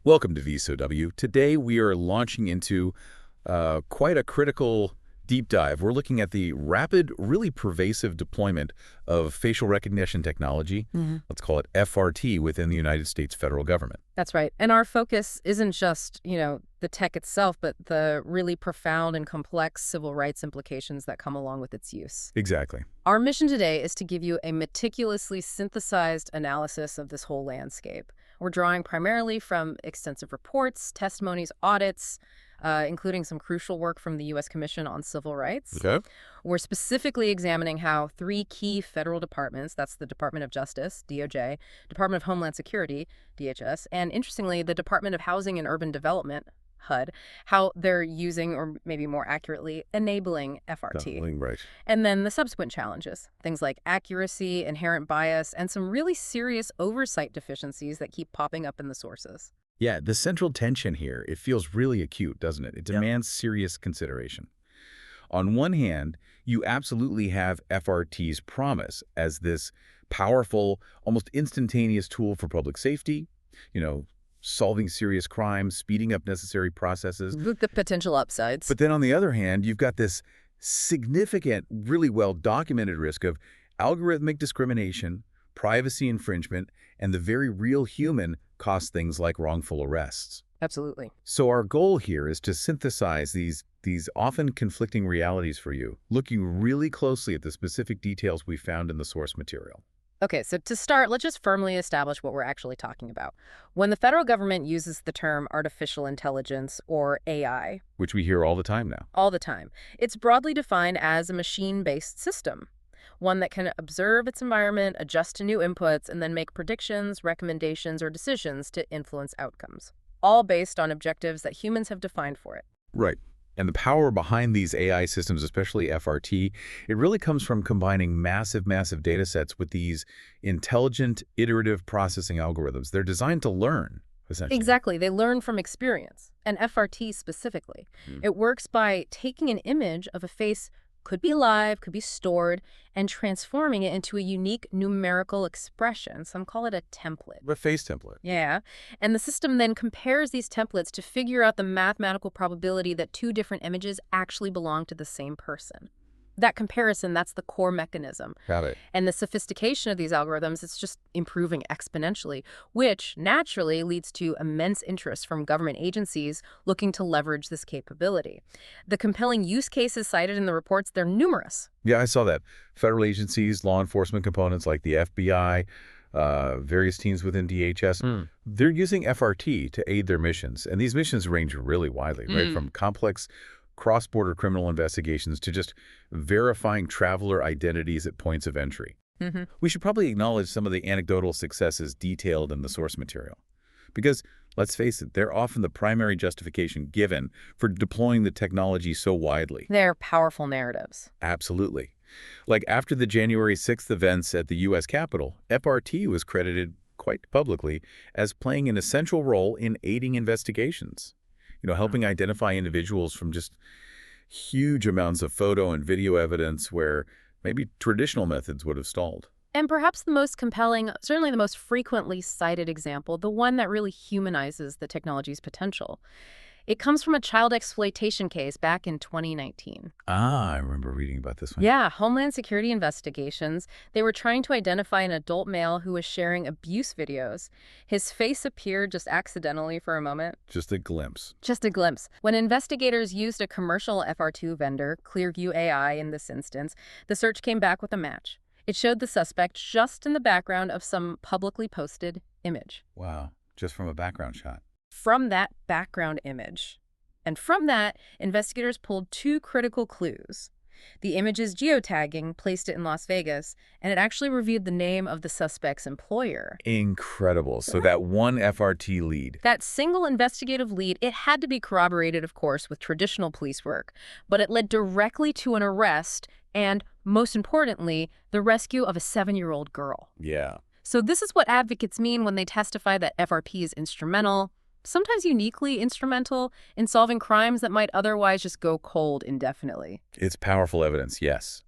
Welcome to VSOW. Today we are launching into quite a critical deep dive. We're looking at the rapid, really pervasive deployment of facial recognition technology, let's call it FRT, within the United States federal government. That's right. And our focus isn't just, the tech itself, but the really profound and complex civil rights implications that come along with its use. Exactly. Our mission today is to give you a meticulously synthesized analysis of this whole landscape. We're drawing primarily from extensive reports, testimonies, audits, including some crucial work from the U.S. Commission on Civil Rights. Okay. We're specifically examining how three key federal departments, that's the Department of Justice, DOJ, Department of Homeland Security, DHS, and interestingly, the Department of Housing and Urban Development, HUD, how they're using, or maybe more accurately, enabling FRT. Right. And then the subsequent challenges, things like accuracy, inherent bias, and some really serious oversight deficiencies that keep popping up in the sources. Yeah, the central tension here, it feels really acute, doesn't it? It demands serious consideration. On one hand, you absolutely have FRT's promise as this powerful, almost instantaneous tool for public safety, solving serious crimes, speeding up necessary processes. With the potential upsides. But then on the other hand, you've got this significant, really well-documented risk of algorithmic discrimination, privacy infringement, and the very real human cost things like wrongful arrests. Absolutely. So our goal here is to synthesize these often conflicting realities for you, looking really closely at the specific details we found in the source material. Okay, so to start, let's just firmly establish what we're actually talking about. When the federal government uses the term artificial intelligence, or AI, which we hear all the time now. all the time, it's broadly defined as a machine-based system, one that can observe its environment, adjust to new inputs, and then make predictions, recommendations, or decisions to influence outcomes, all based on objectives that humans have defined for it. Right. And the power behind these AI systems, especially FRT, it really comes from combining massive data sets with these intelligent, iterative processing algorithms. They're designed to learn, essentially. Exactly. They learn from experience, and FRT specifically. It works by taking an image of a face, could be live, could be stored, and transforming it into a unique numerical expression. Some call it a template. A face template. Yeah. And the system then compares these templates to figure out the mathematical probability that two different images actually belong to the same person. That comparison, that's the core mechanism. Got it. And the sophistication of these algorithms, it's just improving exponentially, which naturally leads to immense interest from government agencies looking to leverage this capability. The compelling use cases cited in the reports, they're numerous. Yeah, I saw that. Federal agencies, law enforcement components like the FBI, various teams within DHS, they're using FRT to aid their missions. And these missions range really widely, right? From complex cross-border criminal investigations to just verifying traveler identities at points of entry. We should probably acknowledge some of the anecdotal successes detailed in the source material. Because, let's face it, they're often the primary justification given for deploying the technology so widely. They're powerful narratives. Absolutely. Like after the January 6th events at the U.S. Capitol, FRT was credited quite publicly as playing an essential role in aiding investigations. Helping identify individuals from just huge amounts of photo and video evidence where maybe traditional methods would have stalled. And perhaps the most compelling, certainly the most frequently cited example, the one that really humanizes the technology's potential. It comes from a child exploitation case back in 2019. I remember reading about this one. Yeah, Homeland Security investigations. They were trying to identify an adult male who was sharing abuse videos. His face appeared just accidentally for a moment. Just a glimpse. Just a glimpse. When investigators used a commercial FR2 vendor, Clearview AI in this instance, the search came back with a match. It showed the suspect just in the background of some publicly posted image. Wow, just from a background shot. From that background image. And from that, investigators pulled two critical clues. The image's geotagging placed it in Las Vegas, and it actually revealed the name of the suspect's employer. Incredible. So that one FRT lead. That single investigative lead, it had to be corroborated, of course, with traditional police work, but it led directly to an arrest and, most importantly, the rescue of a 7-year-old girl. Yeah. So this is what advocates mean when they testify that FRP is instrumental, sometimes uniquely instrumental, in solving crimes that might otherwise just go cold indefinitely. It's powerful evidence, yes.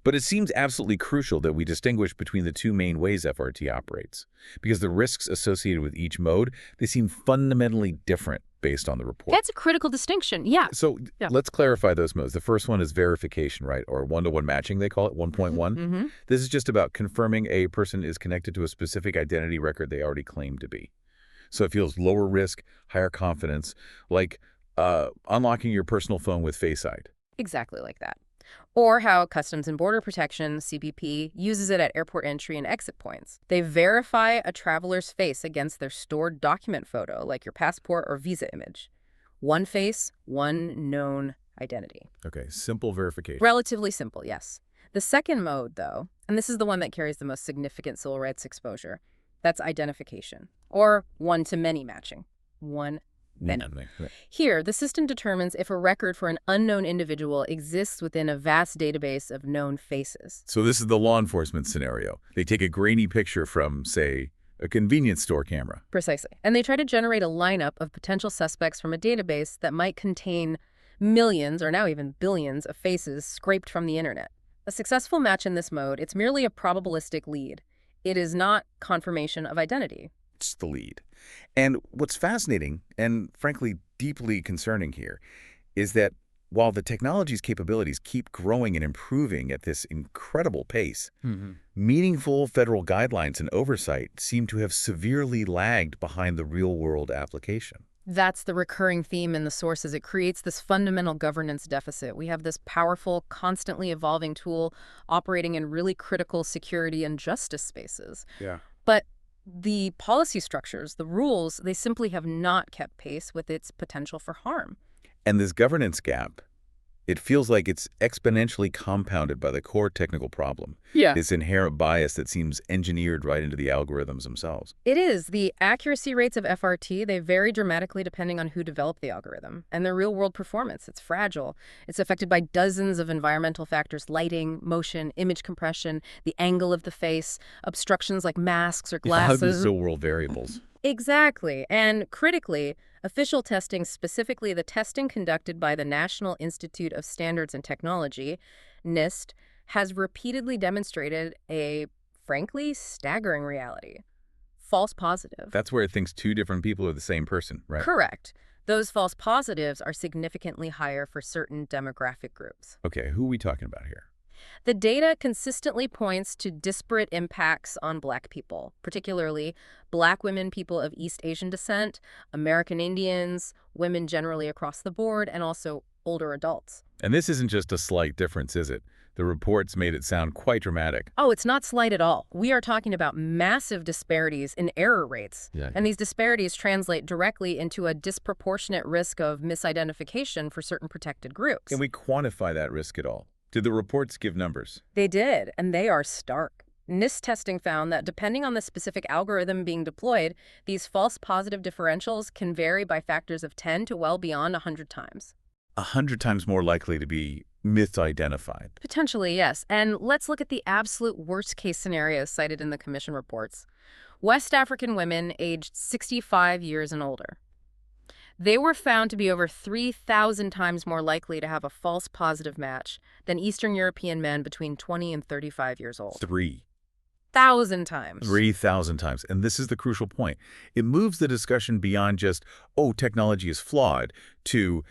But it seems absolutely crucial that we distinguish between the two main ways FRT operates, because the risks associated with each mode, they seem fundamentally different based on the report. That's a critical distinction. Yeah. So let's clarify those modes. The first one is verification, right? Or one-to-one matching, they call it, 1.1. This is just about confirming a person is connected to a specific identity record they already claim to be. So it feels lower risk, higher confidence, like unlocking your personal phone with Face ID. Exactly like that. Or how Customs and Border Protection, CBP, uses it at airport entry and exit points. They verify a traveler's face against their stored document photo, like your passport or visa image. One face, one known identity. Okay, simple verification. Relatively simple, yes. The second mode, though, and this is the one that carries the most significant civil rights exposure, that's identification, or one-to-many matching. Here, the system determines if a record for an unknown individual exists within a vast database of known faces. So this is the law enforcement scenario. They take a grainy picture from, say, a convenience store camera. Precisely. And they try to generate a lineup of potential suspects from a database that might contain millions, or now even billions, of faces scraped from the internet. A successful match in this mode, it's merely a probabilistic lead. It is not confirmation of identity. It's the lead. And what's fascinating and, frankly, deeply concerning here is that while the technology's capabilities keep growing and improving at this incredible pace, meaningful federal guidelines and oversight seem to have severely lagged behind the real-world application. That's the recurring theme in the sources. It creates this fundamental governance deficit. We have this powerful, constantly evolving tool operating in really critical security and justice spaces. But the policy structures, the rules, they simply have not kept pace with its potential for harm. And this governance gap, it feels like it's exponentially compounded by the core technical problem. This inherent bias that seems engineered right into the algorithms themselves. It is. The accuracy rates of FRT, they vary dramatically depending on who developed the algorithm. And their real-world performance, it's fragile. It's affected by dozens of environmental factors: lighting, motion, image compression, the angle of the face, obstructions like masks or glasses. Real-world variables. Exactly. And critically, official testing, specifically the testing conducted by the National Institute of Standards and Technology, NIST, has repeatedly demonstrated a, frankly, staggering reality. False positive. That's where it thinks two different people are the same person, right? Correct. Those false positives are significantly higher for certain demographic groups. Okay, who are we talking about here? The data consistently points to disparate impacts on Black people, particularly Black women, people of East Asian descent, American Indians, women generally across the board, and also older adults. And this isn't just a slight difference, is it? The reports made it sound quite dramatic. Oh, it's not slight at all. We are talking about massive disparities in error rates. And these disparities translate directly into a disproportionate risk of misidentification for certain protected groups. Can we quantify that risk at all? Did the reports give numbers? They did, and they are stark. NIST testing found that depending on the specific algorithm being deployed, these false positive differentials can vary by factors of 10 to well beyond 100 times. 100 times more likely to be misidentified. Potentially, yes. And let's look at the absolute worst-case scenarios cited in the Commission reports. West African women aged 65 years and older. They were found to be over 3,000 times more likely to have a false positive match than Eastern European men between 20 and 35 years old. 3,000 times. 3,000 times. And this is the crucial point. It moves the discussion beyond just, oh, technology is flawed, to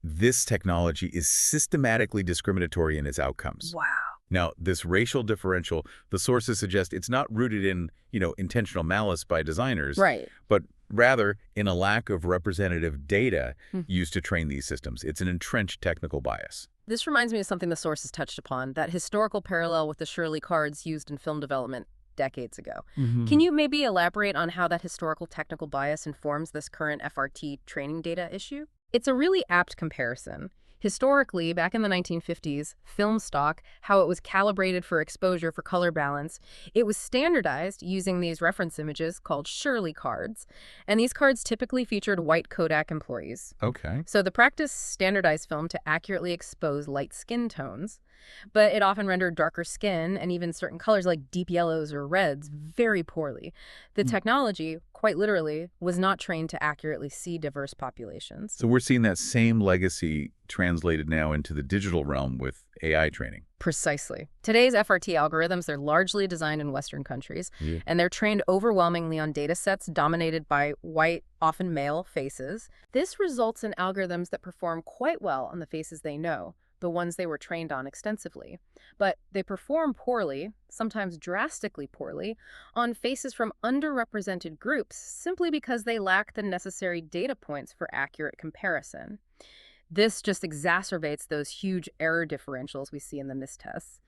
this technology is systematically discriminatory in its outcomes. Wow. Now, this racial differential, the sources suggest it's not rooted in, intentional malice by designers. Right. But rather in a lack of representative data used to train these systems. It's an entrenched technical bias. This reminds me of something the sources touched upon, that historical parallel with the Shirley cards used in film development decades ago. Can you maybe elaborate on how that historical technical bias informs this current FRT training data issue? It's a really apt comparison. Historically, back in the 1950s, film stock, how it was calibrated for exposure for color balance, it was standardized using these reference images called Shirley cards, and these cards typically featured white Kodak employees. Okay. So the practice standardized film to accurately expose light skin tones, but it often rendered darker skin and even certain colors like deep yellows or reds very poorly. The technology, quite literally, was not trained to accurately see diverse populations. So we're seeing that same legacy translated now into the digital realm with AI training. Precisely. Today's FRT algorithms, they're largely designed in Western countries, Yeah. and they're trained overwhelmingly on data sets dominated by white, often male faces. This results in algorithms that perform quite well on the faces they know, the ones they were trained on extensively. But they perform poorly, sometimes drastically poorly, on faces from underrepresented groups simply because they lack the necessary data points for accurate comparison. This just exacerbates those huge error differentials we see in the mistests.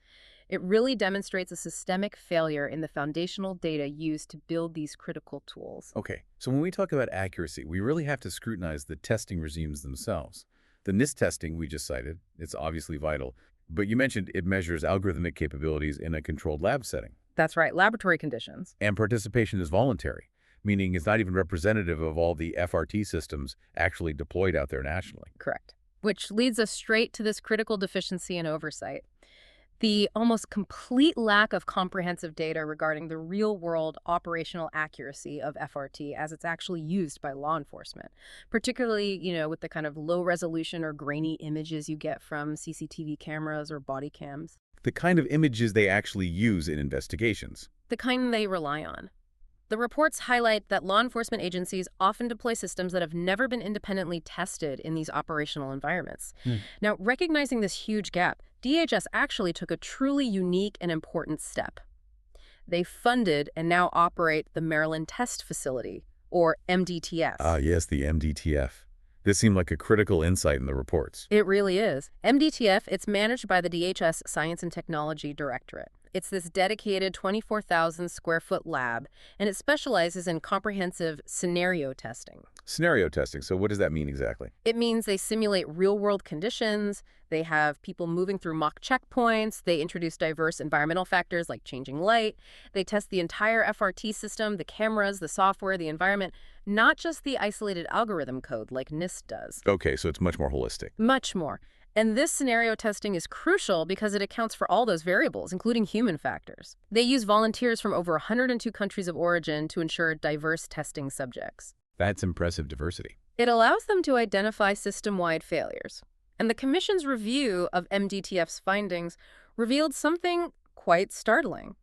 It really demonstrates a systemic failure in the foundational data used to build these critical tools. Okay, so when we talk about accuracy, we really have to scrutinize the testing regimes themselves. The NIST testing we just cited, it's obviously vital, but you mentioned it measures algorithmic capabilities in a controlled lab setting. That's right, laboratory conditions. And participation is voluntary, meaning it's not even representative of all the FRT systems actually deployed out there nationally. Correct. Which leads us straight to this critical deficiency in oversight. The almost complete lack of comprehensive data regarding the real-world operational accuracy of FRT as it's actually used by law enforcement, particularly, with the kind of low-resolution or grainy images you get from CCTV cameras or body cams, The kind of images they actually use in investigations. the kind they rely on. The reports highlight that law enforcement agencies often deploy systems that have never been independently tested in these operational environments. Now, recognizing this huge gap, DHS actually took a truly unique and important step. They funded and now operate the Maryland Test Facility, or MDTF. Ah, yes, the MDTF. This seemed like a critical insight in the reports. It really is. MDTF, it's managed by the DHS Science and Technology Directorate. It's this dedicated 24,000 square foot lab, and it specializes in comprehensive scenario testing. Scenario testing, so what does that mean exactly? It means they simulate real-world conditions, they have people moving through mock checkpoints, they introduce diverse environmental factors like changing light, they test the entire FRT system, the cameras, the software, the environment, not just the isolated algorithm code like NIST does. Okay, so it's much more holistic. Much more. And this scenario testing is crucial because it accounts for all those variables, including human factors. They use volunteers from over 102 countries of origin to ensure diverse testing subjects. That's impressive diversity. It allows them to identify system-wide failures. And the Commission's review of MDTF's findings revealed something quite startling.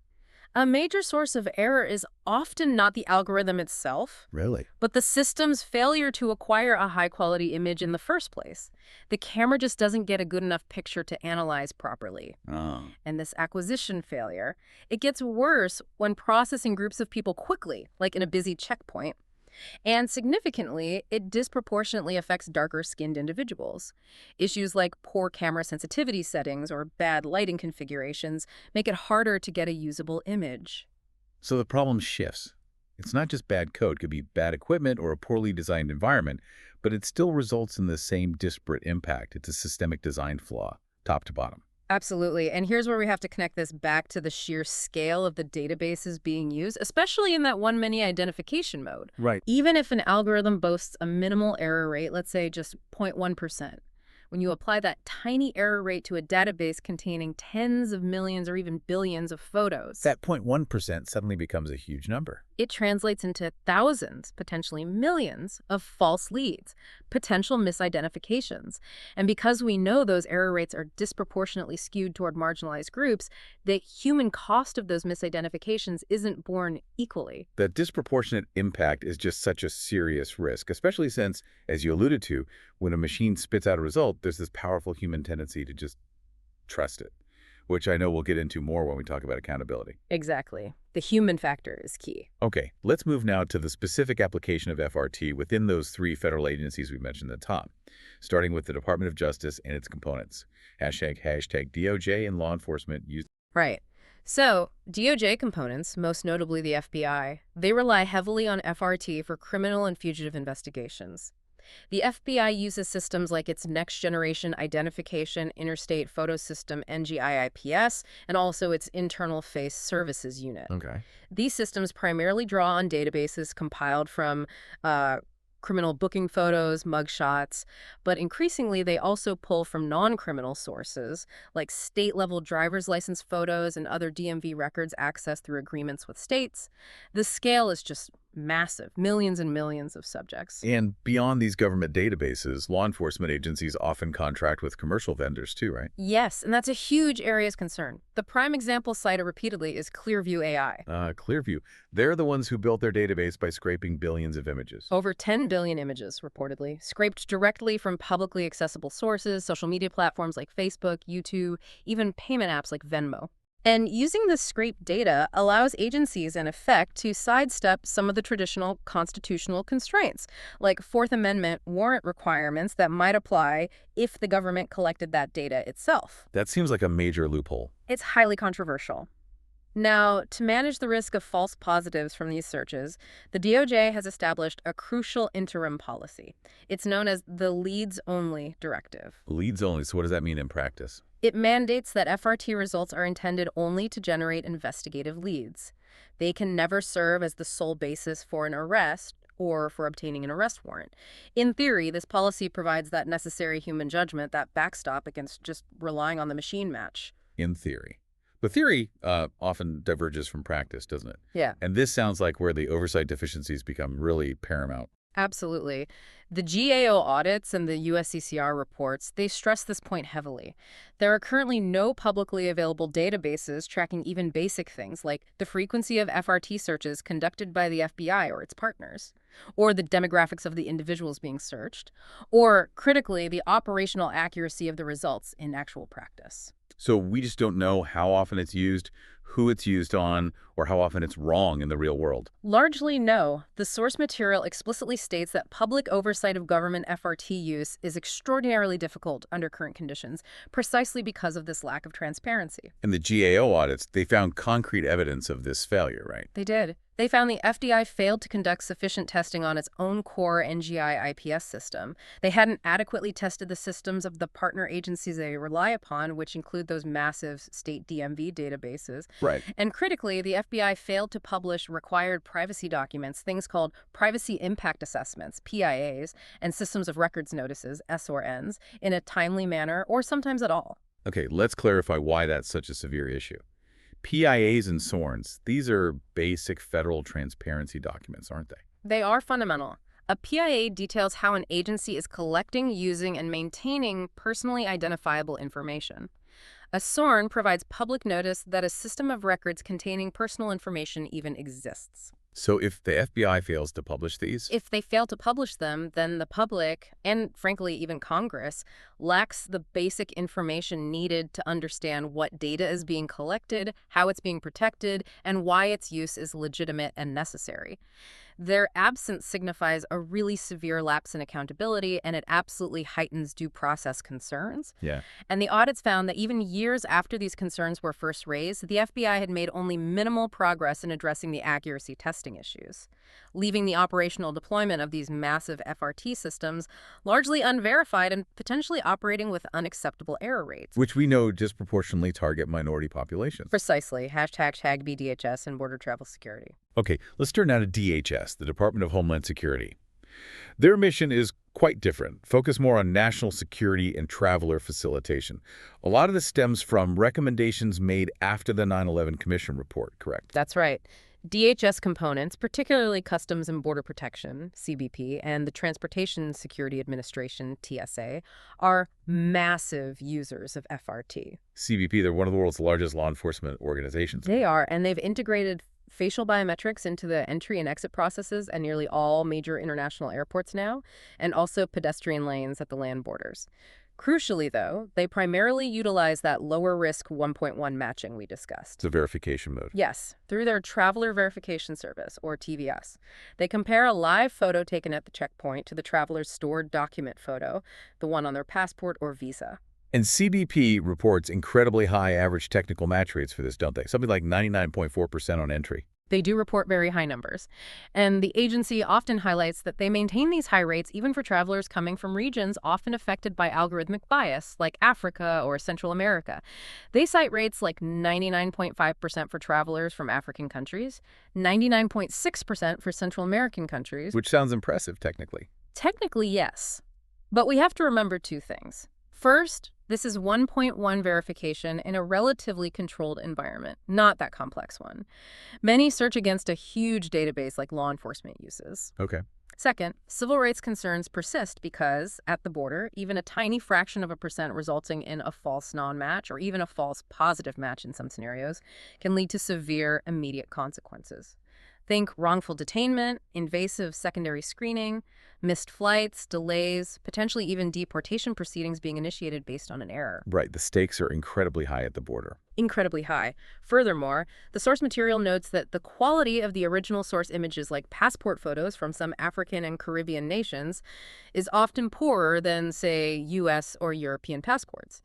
A major source of error is often not the algorithm itself, Really? but the system's failure to acquire a high-quality image in the first place. The camera just doesn't get a good enough picture to analyze properly. Oh. And this acquisition failure, it gets worse when processing groups of people quickly, like in a busy checkpoint. And significantly, it disproportionately affects darker-skinned individuals. Issues like poor camera sensitivity settings or bad lighting configurations make it harder to get a usable image. So the problem shifts. It's not just bad code, it could be bad equipment or a poorly designed environment, but it still results in the same disparate impact. It's a systemic design flaw, top to bottom. Absolutely. And here's where we have to connect this back to the sheer scale of the databases being used, especially in that one-many identification mode. Right. Even if an algorithm boasts a minimal error rate, let's say just 0.1%, when you apply that tiny error rate to a database containing tens of millions or even billions of photos, That 0.1% suddenly becomes a huge number. it translates into thousands, potentially millions, of false leads, potential misidentifications. And because we know those error rates are disproportionately skewed toward marginalized groups, the human cost of those misidentifications isn't borne equally. The disproportionate impact is just such a serious risk, especially since, as you alluded to, when a machine spits out a result, there's this powerful human tendency to just trust it, which I know we'll get into more when we talk about accountability. Exactly. The human factor is key. Okay, let's move now to the specific application of FRT within those three federal agencies we mentioned at the top, starting with the Department of Justice and its components. Hashtag DOJ and law enforcement use. Right. So, DOJ components, most notably the FBI, they rely heavily on FRT for criminal and fugitive investigations. The FBI uses systems like its Next Generation Identification Interstate Photo System, NGIIPS, and also its Internal Face Services Unit. Okay. These systems primarily draw on databases compiled from criminal booking photos, mugshots, but increasingly they also pull from non-criminal sources, like state-level driver's license photos and other DMV records accessed through agreements with states. The scale is just massive, millions and millions of subjects. And beyond these government databases, law enforcement agencies often contract with commercial vendors too, right? Yes, and that's a huge area of concern. The prime example cited repeatedly is Clearview AI. Clearview. They're the ones who built their database by scraping billions of images. Over 10 billion images, reportedly, scraped directly from publicly accessible sources, social media platforms like Facebook, YouTube, even payment apps like Venmo. And using this scraped data allows agencies, in effect, to sidestep some of the traditional constitutional constraints, like Fourth Amendment warrant requirements that might apply if the government collected that data itself. That seems like a major loophole. It's highly controversial. Now, to manage the risk of false positives from these searches, the DOJ has established a crucial interim policy. It's known as the Leads-Only Directive. Leads only, so what does that mean in practice? It mandates that FRT results are intended only to generate investigative leads. They can never serve as the sole basis for an arrest or for obtaining an arrest warrant. In theory, this policy provides that necessary human judgment, that backstop against just relying on the machine match. In theory. The theory often diverges from practice, doesn't it? Yeah. And this sounds like where the oversight deficiencies become really paramount. Absolutely. The GAO audits and the USCCR reports, they stress this point heavily. There are currently no publicly available databases tracking even basic things like the frequency of FRT searches conducted by the FBI or its partners, or the demographics of the individuals being searched, or, critically, the operational accuracy of the results in actual practice. So we just don't know how often it's used, who it's used on, or how often it's wrong in the real world. Largely no. The source material explicitly states that public oversight of government FRT use is extraordinarily difficult under current conditions, precisely because of this lack of transparency. In the GAO audits, they found concrete evidence of this failure, right? They did. They found the FDI failed to conduct sufficient testing on its own core NGI IPS system. They hadn't adequately tested the systems of the partner agencies they rely upon, which include those massive state DMV databases. Right. And critically, the FBI failed to publish required privacy documents, things called privacy impact assessments, PIAs, and systems of records notices, SORNs, in a timely manner or sometimes at all. Okay, let's clarify why that's such a severe issue. PIAs and SORNs, these are basic federal transparency documents, aren't they? They are fundamental. A PIA details how an agency is collecting, using, and maintaining personally identifiable information. A SORN provides public notice that a system of records containing personal information even exists. So if the FBI fails to publish these, If they fail to publish them, then the public, and frankly even Congress, lacks the basic information needed to understand what data is being collected, how it's being protected, and why its use is legitimate and necessary. Their absence signifies a really severe lapse in accountability, and it absolutely heightens due process concerns. yeah. And the audits found that even years after these concerns were first raised, the FBI had made only minimal progress in addressing the accuracy testing issues, leaving the operational deployment of these massive FRT systems largely unverified and potentially operating with unacceptable error rates. Which we know disproportionately target minority populations. Precisely. #BDHS and Border Travel Security. Okay, let's turn now to DHS, the Department of Homeland Security. Their mission is quite different, focused more on national security and traveler facilitation. A lot of this stems from recommendations made after the 9/11 Commission report, correct? That's right. DHS components, particularly Customs and Border Protection, CBP, and the Transportation Security Administration, TSA, are massive users of FRT. CBP, they're one of the world's largest law enforcement organizations. They are, and they've integrated facial biometrics into the entry and exit processes at nearly all major international airports now, and also pedestrian lanes at the land borders. Crucially, though, they primarily utilize that lower-risk 1.1 matching we discussed. It's a verification mode. Yes, through their Traveler Verification Service, or TVS. They compare a live photo taken at the checkpoint to the traveler's stored document photo, the one on their passport or visa. And CBP reports incredibly high average technical match rates for this, don't they? Something like 99.4% on entry. They do report very high numbers. And the agency often highlights that they maintain these high rates even for travelers coming from regions often affected by algorithmic bias, like Africa or Central America. They cite rates like 99.5% for travelers from African countries, 99.6% for Central American countries. Which sounds impressive, technically. Technically, yes. But we have to remember two things. First, this is 1.1 verification in a relatively controlled environment, not that complex one. Many search against a huge database like law enforcement uses. Okay. Second, civil rights concerns persist because, at the border, even a tiny fraction of a percent resulting in a false non-match or even a false positive match in some scenarios can lead to severe, immediate consequences. Think wrongful detainment, invasive secondary screening, missed flights, delays, potentially even deportation proceedings being initiated based on an error. Right, the stakes are incredibly high at the border. Incredibly high. Furthermore, the source material notes that the quality of the original source images, like passport photos from some African and Caribbean nations, is often poorer than, say, U.S. or European passports.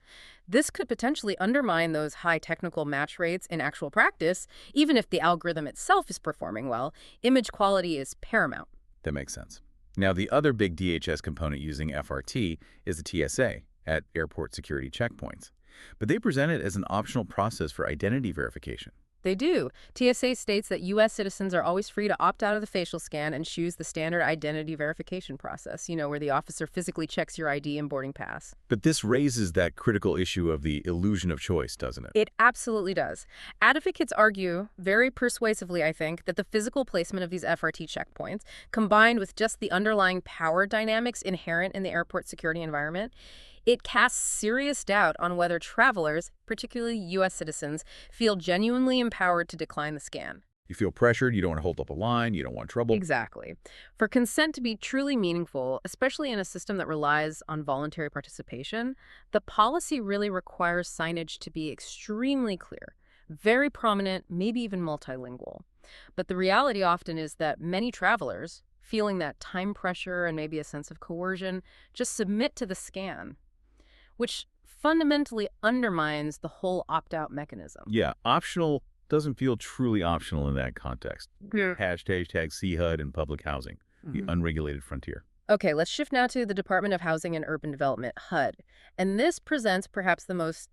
This could potentially undermine those high technical match rates in actual practice. Even if the algorithm itself is performing well, image quality is paramount. That makes sense. Now, the other big DHS component using FRT is the TSA at airport security checkpoints. But they present it as an optional process for identity verification. They do. TSA states that U.S. citizens are always free to opt out of the facial scan and choose the standard identity verification process, where the officer physically checks your ID and boarding pass. But this raises that critical issue of the illusion of choice, doesn't it? It absolutely does. Advocates argue, very persuasively I think, that the physical placement of these FRT checkpoints, combined with just the underlying power dynamics inherent in the airport security environment, it casts serious doubt on whether travelers, particularly U.S. citizens, feel genuinely empowered to decline the scan. You feel pressured, you don't want to hold up a line, you don't want trouble. Exactly. For consent to be truly meaningful, especially in a system that relies on voluntary participation, the policy really requires signage to be extremely clear, very prominent, maybe even multilingual. But the reality often is that many travelers, feeling that time pressure and maybe a sense of coercion, just submit to the scan, which fundamentally undermines the whole opt-out mechanism. Yeah, optional doesn't feel truly optional in that context. Yeah. Hashtag CHUD and public housing, the unregulated frontier. Okay, let's shift now to the Department of Housing and Urban Development, HUD. And this presents perhaps the most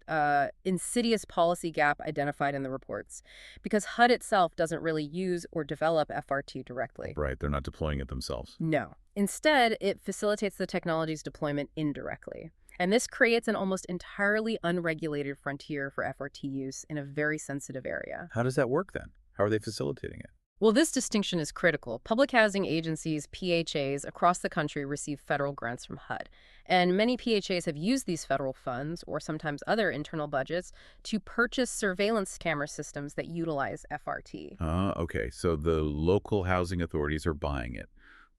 insidious policy gap identified in the reports, because HUD itself doesn't really use or develop FRT directly. Right, they're not deploying it themselves. No. Instead, it facilitates the technology's deployment indirectly. And this creates an almost entirely unregulated frontier for FRT use in a very sensitive area. How does that work then? How are they facilitating it? Well, this distinction is critical. Public housing agencies, PHAs, across the country receive federal grants from HUD. And many PHAs have used these federal funds, or sometimes other internal budgets, to purchase surveillance camera systems that utilize FRT. Okay, so the local housing authorities are buying it.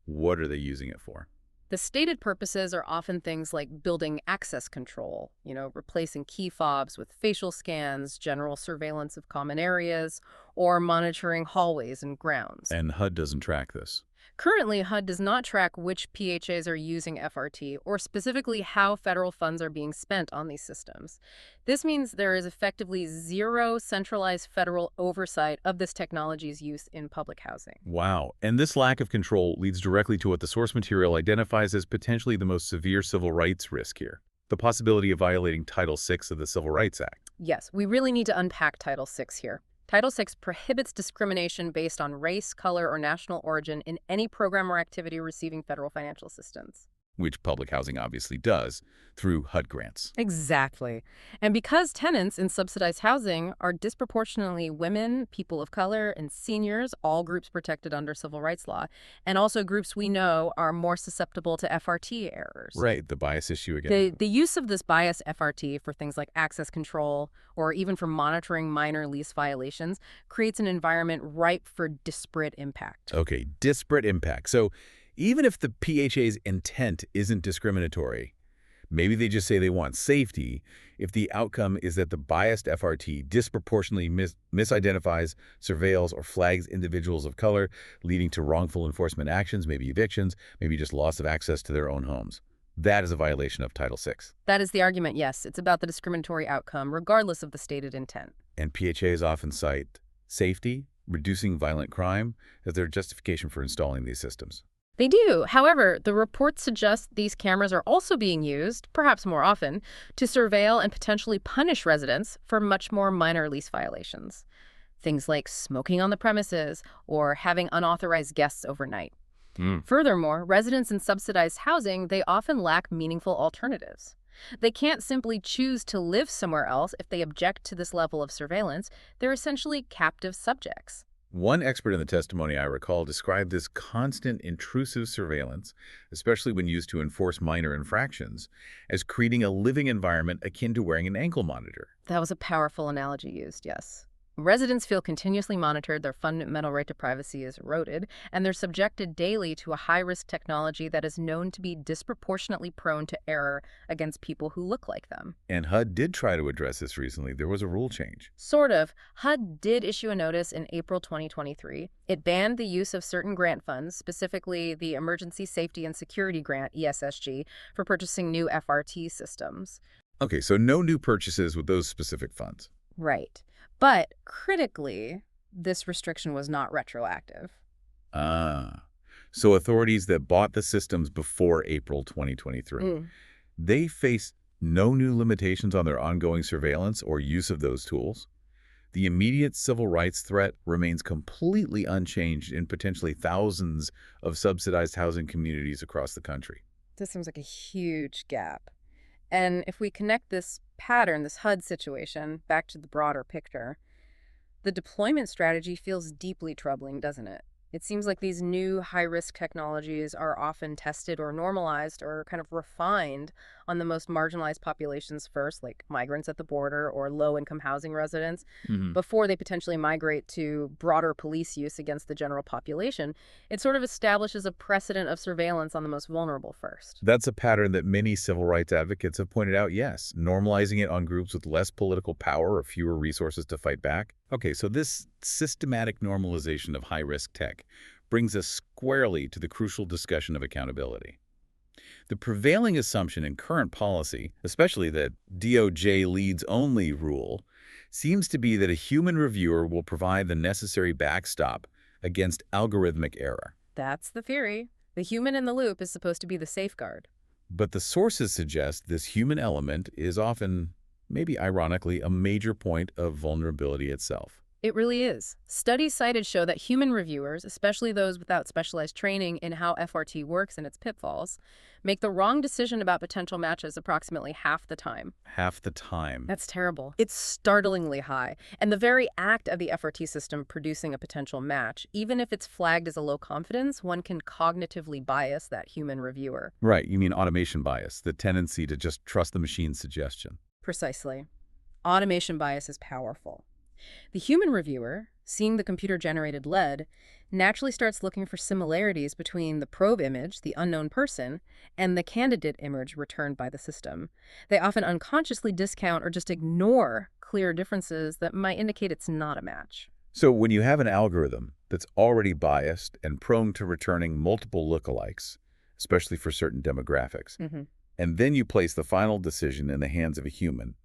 What are they using it for? The stated purposes are often things like building access control, replacing key fobs with facial scans, general surveillance of common areas, or monitoring hallways and grounds. And HUD doesn't track this. Currently, HUD does not track which PHAs are using FRT or specifically how federal funds are being spent on these systems. This means there is effectively zero centralized federal oversight of this technology's use in public housing. Wow. And this lack of control leads directly to what the source material identifies as potentially the most severe civil rights risk here: the possibility of violating Title VI of the Civil Rights Act. Yes, we really need to unpack Title VI here. Title VI prohibits discrimination based on race, color, or national origin in any program or activity receiving federal financial assistance. Which public housing obviously does, through HUD grants. Exactly. And because tenants in subsidized housing are disproportionately women, people of color, and seniors, all groups protected under civil rights law, and also groups we know are more susceptible to FRT errors. Right, the bias issue again. The use of this bias FRT for things like access control or even for monitoring minor lease violations creates an environment ripe for disparate impact. Okay, disparate impact. So even if the PHA's intent isn't discriminatory, maybe they just say they want safety, if the outcome is that the biased FRT disproportionately misidentifies, surveils, or flags individuals of color, leading to wrongful enforcement actions, maybe evictions, maybe just loss of access to their own homes. That is a violation of Title VI. That is the argument, yes. It's about the discriminatory outcome, regardless of the stated intent. And PHAs often cite safety, reducing violent crime as their justification for installing these systems. They do. However, the reports suggest these cameras are also being used, perhaps more often, to surveil and potentially punish residents for much more minor lease violations. Things like smoking on the premises or having unauthorized guests overnight. Furthermore, residents in subsidized housing, they often lack meaningful alternatives. They can't simply choose to live somewhere else if they object to this level of surveillance. They're essentially captive subjects. One expert in the testimony I recall described this constant intrusive surveillance, especially when used to enforce minor infractions, as creating a living environment akin to wearing an ankle monitor. That was a powerful analogy used, yes. Residents feel continuously monitored, their fundamental right to privacy is eroded, and they're subjected daily to a high-risk technology that is known to be disproportionately prone to error against people who look like them. And HUD did try to address this recently. There was a rule change. Sort of. HUD did issue a notice in April 2023. It banned the use of certain grant funds, specifically the Emergency Safety and Security Grant, ESSG, for purchasing new FRT systems. Okay, so no new purchases with those specific funds. Right. But critically, this restriction was not retroactive. So authorities that bought the systems before April 2023, they face no new limitations on their ongoing surveillance or use of those tools. The immediate civil rights threat remains completely unchanged in potentially thousands of subsidized housing communities across the country. This seems like a huge gap. And if we connect this pattern, this HUD situation, back to the broader picture, the deployment strategy feels deeply troubling, doesn't it? It seems like these new high-risk technologies are often tested or normalized or kind of refined on the most marginalized populations first, like migrants at the border or low-income housing residents, before they potentially migrate to broader police use against the general population. It sort of establishes a precedent of surveillance on the most vulnerable first. That's a pattern that many civil rights advocates have pointed out, yes, normalizing it on groups with less political power or fewer resources to fight back. Okay, so this systematic normalization of high-risk tech brings us squarely to the crucial discussion of accountability. The prevailing assumption in current policy, especially the DOJ leads only rule, seems to be that a human reviewer will provide the necessary backstop against algorithmic error. That's the theory. The human in the loop is supposed to be the safeguard. But the sources suggest this human element is often, maybe ironically, a major point of vulnerability itself. It really is. Studies cited show that human reviewers, especially those without specialized training in how FRT works and its pitfalls, make the wrong decision about potential matches approximately half the time. Half the time. That's terrible. It's startlingly high. And the very act of the FRT system producing a potential match, even if it's flagged as a low confidence, one can cognitively bias that human reviewer. Right, you mean automation bias, the tendency to just trust the machine's suggestion. Precisely. Automation bias is powerful. The human reviewer, seeing the computer-generated lead, naturally starts looking for similarities between the probe image, the unknown person, and the candidate image returned by the system. They often unconsciously discount or just ignore clear differences that might indicate it's not a match. So when you have an algorithm that's already biased and prone to returning multiple lookalikes, especially for certain demographics, and then you place the final decision in the hands of a human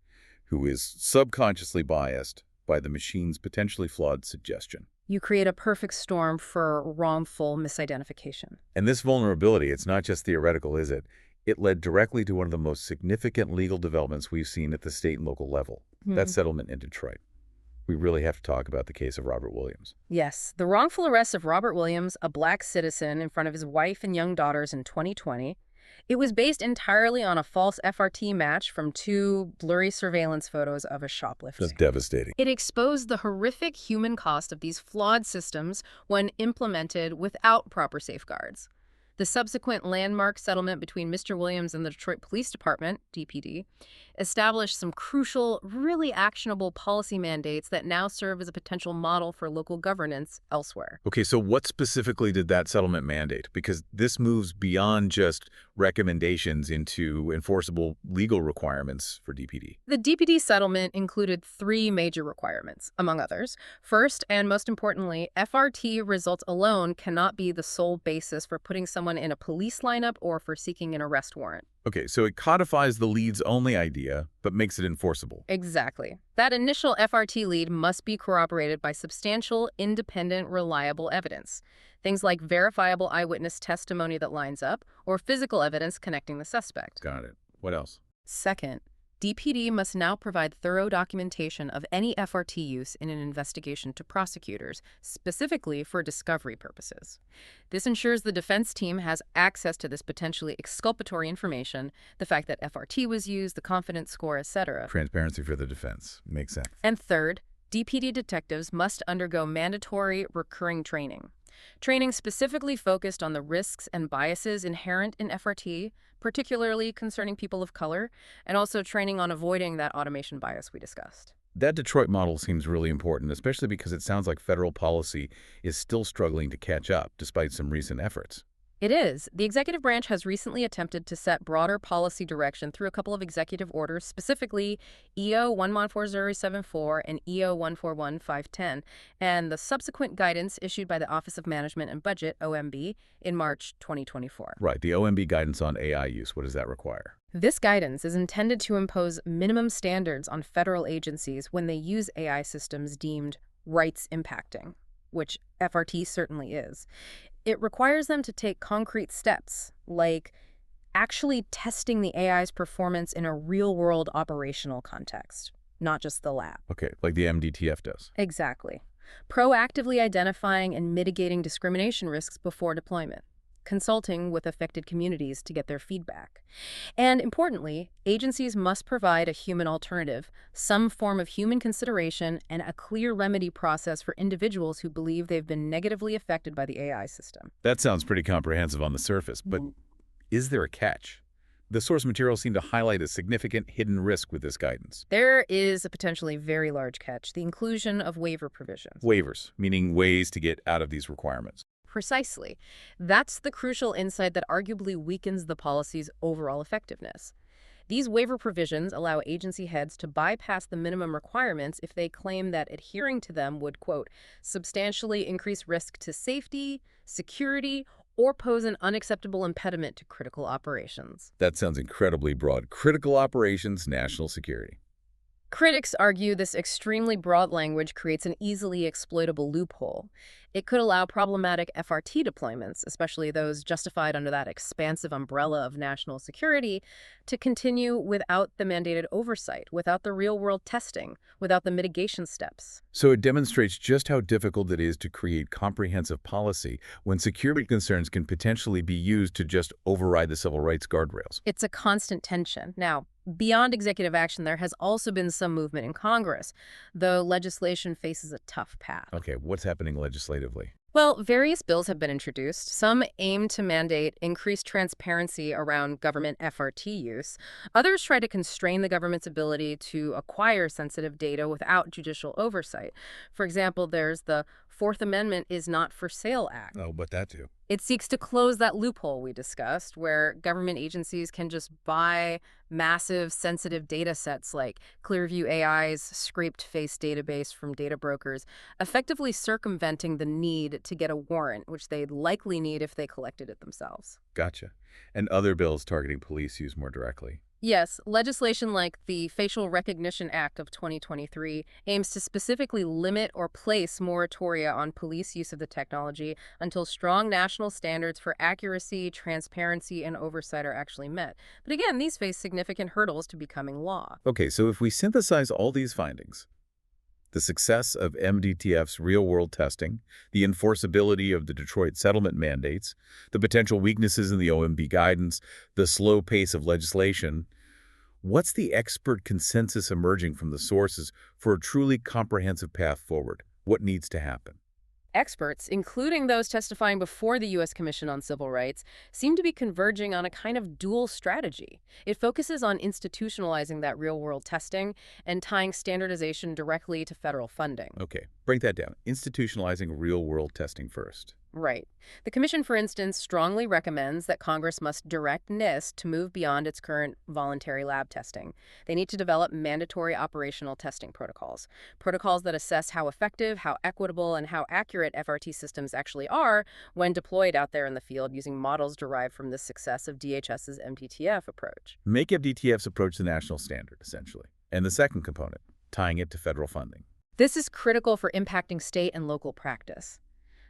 who is subconsciously biased by the machine's potentially flawed suggestion. You create a perfect storm for wrongful misidentification. And this vulnerability, it's not just theoretical, is it? It led directly to one of the most significant legal developments we've seen at the state and local level, that settlement in Detroit. We really have to talk about the case of Robert Williams. Yes, the wrongful arrest of Robert Williams, a black citizen, in front of his wife and young daughters in 2020. It was based entirely on a false FRT match from two blurry surveillance photos of a shoplifter. That's devastating. It exposed the horrific human cost of these flawed systems when implemented without proper safeguards. The subsequent landmark settlement between Mr. Williams and the Detroit Police Department, DPD, established some crucial, really actionable policy mandates that now serve as a potential model for local governance elsewhere. Okay, so what specifically did that settlement mandate? Because this moves beyond just recommendations into enforceable legal requirements for DPD. The DPD settlement included three major requirements, among others. First, and most importantly, FRT results alone cannot be the sole basis for putting someone someone in a police lineup or for seeking an arrest warrant. Okay, so it codifies the leads-only idea, but makes it enforceable. Exactly. That initial FRT lead must be corroborated by substantial, independent, reliable evidence. Things like verifiable eyewitness testimony that lines up, or physical evidence connecting the suspect. Got it. What else? Second, DPD must now provide thorough documentation of any FRT use in an investigation to prosecutors, specifically for discovery purposes. This ensures the defense team has access to this potentially exculpatory information, the fact that FRT was used, the confidence score, etc. Transparency for the defense. Makes sense. And third, DPD detectives must undergo mandatory recurring training. Training specifically focused on the risks and biases inherent in FRT, particularly concerning people of color, and also training on avoiding that automation bias we discussed. That Detroit model seems really important, especially because it sounds like federal policy is still struggling to catch up, despite some recent efforts. It is. The executive branch has recently attempted to set broader policy direction through a couple of executive orders, specifically EO 114074 and EO 141510, and the subsequent guidance issued by the Office of Management and Budget, OMB, in March 2024. Right, the OMB guidance on AI use, what does that require? This guidance is intended to impose minimum standards on federal agencies when they use AI systems deemed rights impacting, which FRT certainly is. It requires them to take concrete steps, like actually testing the AI's performance in a real-world operational context, not just the lab. Okay, like the MDTF does. Exactly. Proactively identifying and mitigating discrimination risks before deployment. Consulting with affected communities to get their feedback. And importantly, agencies must provide a human alternative, some form of human consideration, and a clear remedy process for individuals who believe they've been negatively affected by the AI system. That sounds pretty comprehensive on the surface, but is there a catch? The source materials seem to highlight a significant hidden risk with this guidance. There is a potentially very large catch, the inclusion of waiver provisions. Waivers, meaning ways to get out of these requirements. Precisely. That's the crucial insight that arguably weakens the policy's overall effectiveness. These waiver provisions allow agency heads to bypass the minimum requirements if they claim that adhering to them would, quote, substantially increase risk to safety, security, or pose an unacceptable impediment to critical operations. That sounds incredibly broad. Critical operations, national security. Critics argue this extremely broad language creates an easily exploitable loophole. It could allow problematic FRT deployments, especially those justified under that expansive umbrella of national security, to continue without the mandated oversight, without the real-world testing, without the mitigation steps. So it demonstrates just how difficult it is to create comprehensive policy when security concerns can potentially be used to just override the civil rights guardrails. It's a constant tension. Now, beyond executive action, there has also been some movement in Congress, though legislation faces a tough path. Okay, what's happening legislatively? Well, various bills have been introduced. Some aim to mandate increased transparency around government FRT use. Others try to constrain the government's ability to acquire sensitive data without judicial oversight. For example, there's the Fourth Amendment is Not for Sale Act. Oh, but that too. It seeks to close that loophole we discussed, where government agencies can just buy massive sensitive data sets like Clearview AI's scraped face database from data brokers, effectively circumventing the need to get a warrant, which they'd likely need if they collected it themselves. Gotcha. And other bills targeting police use more directly. Yes, legislation like the Facial Recognition Act of 2023 aims to specifically limit or place moratoria on police use of the technology until strong national standards for accuracy, transparency, and oversight are actually met. But again, these face significant hurdles to becoming law. Okay, so if we synthesize all these findings, the success of MDTF's real-world testing, the enforceability of the Detroit settlement mandates, the potential weaknesses in the OMB guidance, the slow pace of legislation, what's the expert consensus emerging from the sources for a truly comprehensive path forward? What needs to happen? Experts, including those testifying before the U.S. Commission on Civil Rights, seem to be converging on a kind of dual strategy. It focuses on institutionalizing that real-world testing and tying standardization directly to federal funding. Okay, break that down. Institutionalizing real-world testing first. Right. The Commission, for instance, strongly recommends that Congress must direct NIST to move beyond its current voluntary lab testing. They need to develop mandatory operational testing protocols, protocols that assess how effective, how equitable, and how accurate FRT systems actually are when deployed out there in the field using models derived from the success of DHS's MDTF approach. Make FDTF's approach the national standard, essentially. And the second component, tying it to federal funding. This is critical for impacting state and local practice.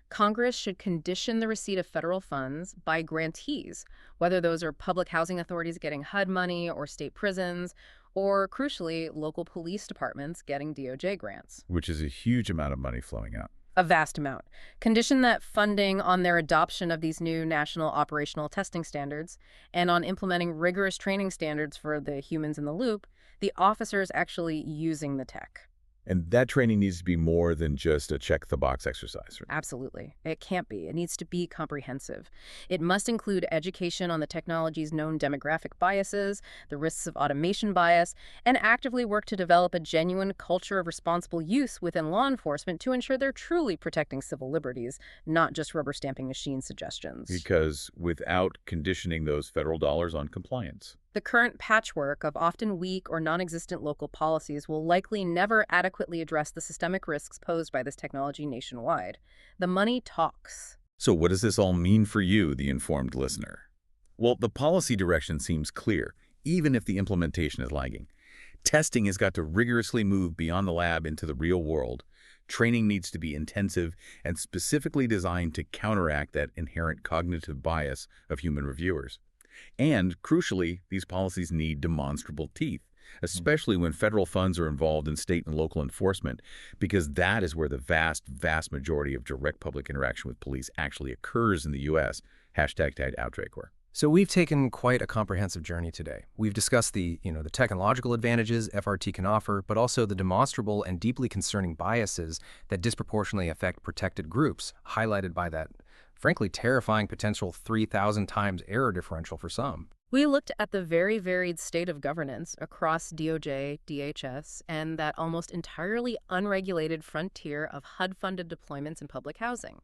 Congress should condition the receipt of federal funds by grantees, whether those are public housing authorities getting HUD money or state prisons, or, crucially, local police departments getting DOJ grants. Which is a huge amount of money flowing out. A vast amount. Condition that funding on their adoption of these new national operational testing standards and on implementing rigorous training standards for the humans in the loop, the officers actually using the tech. And that training needs to be more than just a check-the-box exercise. Right? Absolutely. It can't be. It needs to be comprehensive. It must include education on the technology's known demographic biases, the risks of automation bias, and actively work to develop a genuine culture of responsible use within law enforcement to ensure they're truly protecting civil liberties, not just rubber-stamping machine suggestions. Because without conditioning those federal dollars on compliance, the current patchwork of often weak or non-existent local policies will likely never adequately address the systemic risks posed by this technology nationwide. The money talks. So what does this all mean for you, the informed listener? Well, the policy direction seems clear, even if the implementation is lagging. Testing has got to rigorously move beyond the lab into the real world. Training needs to be intensive and specifically designed to counteract that inherent cognitive bias of human reviewers. And, crucially, these policies need demonstrable teeth, especially when federal funds are involved in state and local enforcement, because that is where the vast majority of direct public interaction with police actually occurs in the U.S. #TagOutDracore. So we've taken quite a comprehensive journey today. We've discussed the technological advantages FRT can offer, but also the demonstrable and deeply concerning biases that disproportionately affect protected groups, highlighted by that frankly terrifying potential 3,000 times error differential for some. We looked at the very varied state of governance across DOJ, DHS, and that almost entirely unregulated frontier of HUD-funded deployments in public housing.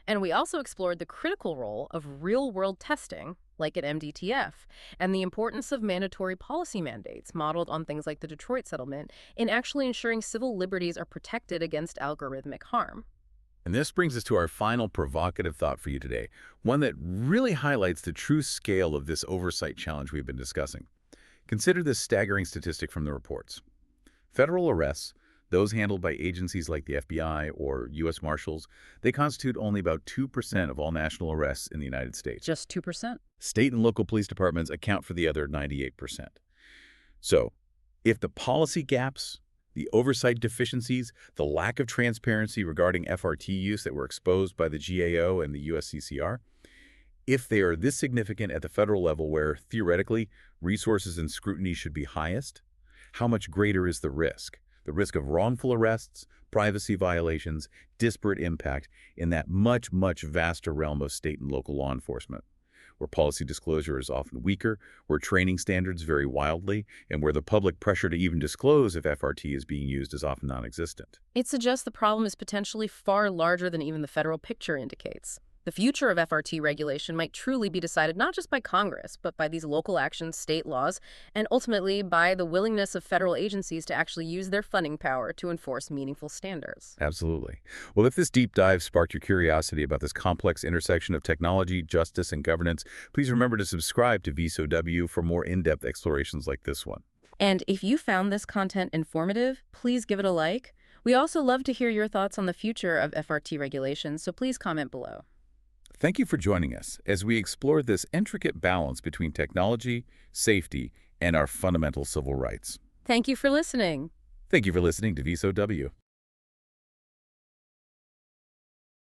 And we also explored the critical role of real-world testing, like at MDTF, and the importance of mandatory policy mandates modeled on things like the Detroit settlement in actually ensuring civil liberties are protected against algorithmic harm. And this brings us to our final provocative thought for you today, one that really highlights the true scale of this oversight challenge we've been discussing. Consider this staggering statistic from the reports. Federal arrests, those handled by agencies like the FBI or U.S. Marshals, they constitute only about 2% of all national arrests in the United States. Just 2%? State and local police departments account for the other 98%. So, if the policy gaps, the oversight deficiencies, the lack of transparency regarding FRT use that were exposed by the GAO and the USCCR, if they are this significant at the federal level where, theoretically, resources and scrutiny should be highest, how much greater is the risk? The risk of wrongful arrests, privacy violations, disparate impact in that much vaster realm of state and local law enforcement, where policy disclosure is often weaker, where training standards vary wildly, and where the public pressure to even disclose if FRT is being used is often non-existent. It suggests the problem is potentially far larger than even the federal picture indicates. The future of FRT regulation might truly be decided not just by Congress, but by these local actions, state laws, and ultimately by the willingness of federal agencies to actually use their funding power to enforce meaningful standards. Absolutely. Well, if this deep dive sparked your curiosity about this complex intersection of technology, justice, and governance, please remember to subscribe to VSOW for more in-depth explorations like this one. And if you found this content informative, please give it a like. We also love to hear your thoughts on the future of FRT regulations, so please comment below. Thank you for joining us as we explore this intricate balance between technology, safety, and our fundamental civil rights. Thank you for listening. Thank you for listening to VSOW.